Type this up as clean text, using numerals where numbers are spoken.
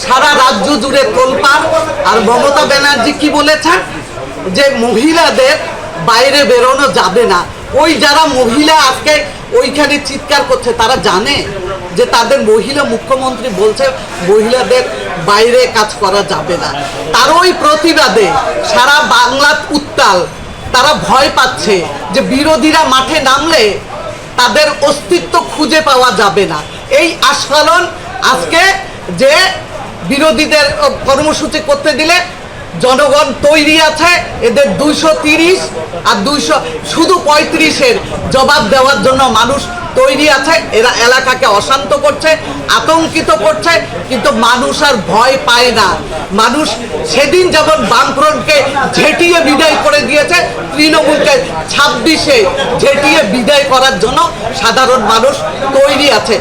সারা রাজ্য জুড়ে তোলপাড়। আর মমতা ব্যানার্জি কি বলেছেন যে মহিলাদের বাইরে বেরোনো যাবে না। ওই যারা মহিলা আজকে ওইখানে চিৎকার করছে তারা জানে যে তাদের মহিলা মুখ্যমন্ত্রী বলছে মহিলাদের বাইরে কাজ করা যাবে না। তার ওই প্রতিবাদে সারা বাংলা উত্তাল। তারা ভয় পাচ্ছে যে বিরোধীরা মাঠে নামলে তাদের অস্তিত্ব খুঁজে পাওয়া যাবে না। এই আস্ফালন আজকে যে বিরোধীদের কর্মসূচি করতে দিলে জনগণ তৈরি আছে। এদের 230 আর 200 শুধু 35-এর জবাব দেওয়ার জন্য মানুষ তৈরি আছে। এরা এলাকাকে অশান্ত করছে, আতঙ্কিত করছে, কিন্তু মানুষ আর ভয় পায় না। মানুষ সেদিন যেমন বামফ্রন্টকে ঝেঁটিয়ে বিদায় করে দিয়েছে, তৃণমূলকে 26-এ ঝেঁটিয়ে বিদায় করার জন্য সাধারণ মানুষ তৈরি আছে।